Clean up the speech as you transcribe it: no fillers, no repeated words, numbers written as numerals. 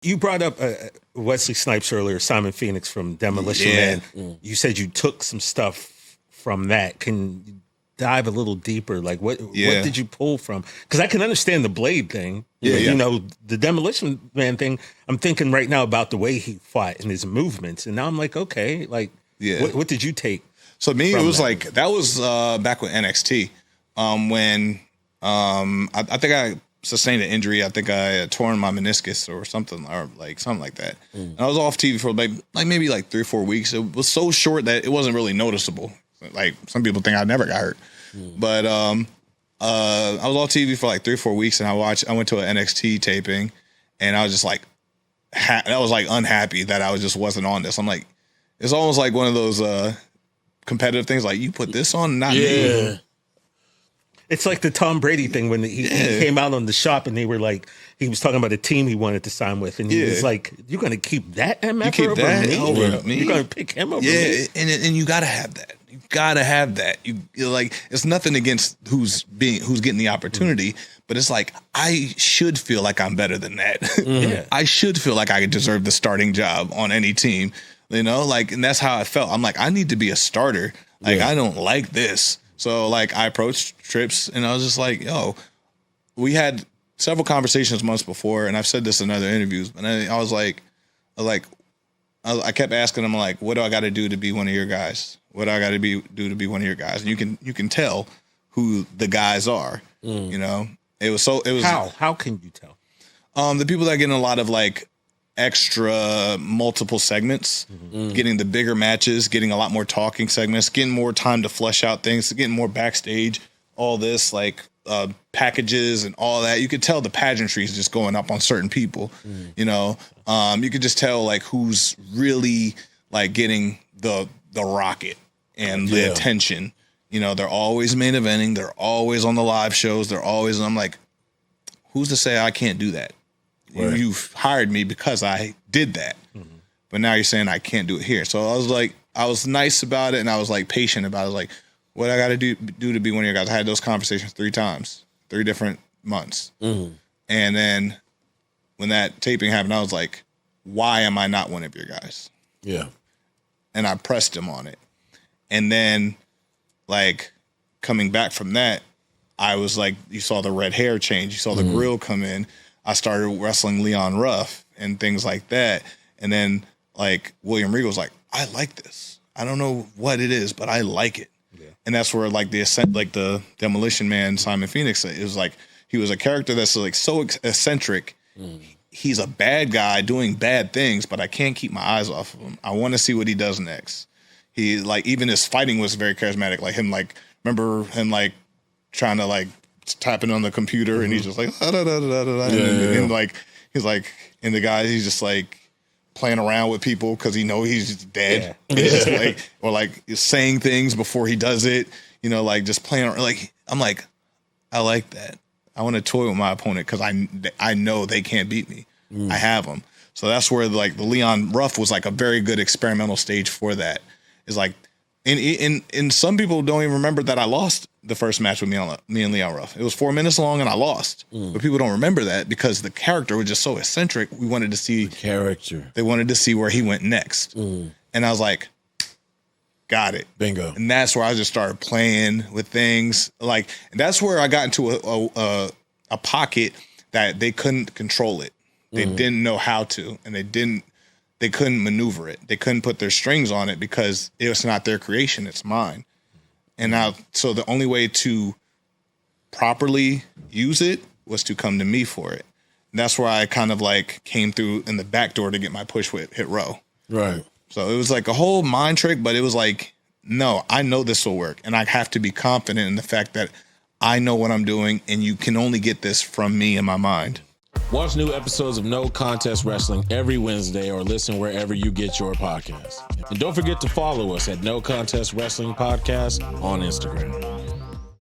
You brought up Wesley Snipes earlier, Simon Phoenix from Demolition Man. You said you took some stuff from that. Can you dive a little deeper? Like, what did you pull from? Because I can understand the Blade thing. You know, the Demolition Man thing, I'm thinking right now about the way he fought and his movements. And now I'm like, okay, like, what did you take? So me, it was like, that was back with NXT. When I think I sustained an injury. I think I had torn my meniscus or something like that. And I was off TV for maybe 3 or 4 weeks. It was so short that it wasn't really noticeable. Like some people think I never got hurt, but I was off TV for 3 or 4 weeks, and I went to an NXT taping, and I was just like, I was unhappy that I wasn't on this. I'm like, it's almost like one of those competitive things. Like, you put this on, not me. It's like the Tom Brady thing when he came out on the shop and they were like, he was talking about a team he wanted to sign with. And he was like, you're going to keep that MF over me? You're going to pick him over me? And you got to have that. You got to have that. You're like, it's nothing against who's getting the opportunity, but it's like, I should feel like I'm better than that. I should feel like I deserve the starting job on any team, you know? Like, and that's how I felt. I'm like, I need to be a starter. Like, I don't like this. So, I approached Trips, and I was just like, yo, we had several conversations months before, and I've said this in other interviews, but I was like, I kept asking him, like, what do I got to do to be one of your guys? What do I got to do to be one of your guys? And you can tell who the guys are, you know? It was How can you tell? The people that get in a lot of, extra multiple segments, getting the bigger matches, getting a lot more talking segments, getting more time to flesh out things, getting more backstage, all this packages and all that. You could tell the pageantry is just going up on certain people, you know. You could just tell who's really getting the rocket and the attention. You know, they're always main eventing, they're always on the live shows, I'm like, who's to say I can't do that? Right. You've hired me because I did that, but now you're saying I can't do it here. So I was nice about it, and I was patient about it. I was like, what I got to do to be one of your guys? I had those conversations 3 times, 3 different months, and then when that taping happened, I was like, why am I not one of your guys? Yeah, and I pressed him on it, and then coming back from that, I was like, you saw the red hair change, you saw the grill come in. I started wrestling Leon Ruff and things like that. And then William Regal was like, I like this. I don't know what it is, but I like it. Yeah. And that's where the Demolition Man, Simon Phoenix, it was he was a character that's so eccentric. He's a bad guy doing bad things, but I can't keep my eyes off of him. I want to see what he does next. He even his fighting was very charismatic. Remember him trying to tapping on the computer, and he's just and he's and the guy, he's just playing around with people because he know he's dead. He's just or he's saying things before he does it, you know, just playing around. I'm like, I like that. I want to toy with my opponent because I know they can't beat me. I have them. So that's where the Leon Ruff was a very good experimental stage for that. Is and some people don't even remember that I lost the first match with me and Leon Ruff. It was 4 minutes long and I lost. But people don't remember that because the character was just so eccentric. We wanted to see the character. They wanted to see where he went next. And I was like, got it. Bingo. And that's where I just started playing with things. And that's where I got into a pocket that they couldn't control it. They didn't know how to, and they couldn't maneuver it. They couldn't put their strings on it because it was not their creation, it's mine. And now, so the only way to properly use it was to come to me for it. And that's where I kind of came through in the back door to get my push with Hit Row. Right. So it was a whole mind trick, but it was no, I know this will work. And I have to be confident in the fact that I know what I'm doing, and you can only get this from me in my mind. Watch new episodes of No Contest Wrestling every Wednesday or listen wherever you get your podcasts. And don't forget to follow us at No Contest Wrestling Podcast on Instagram.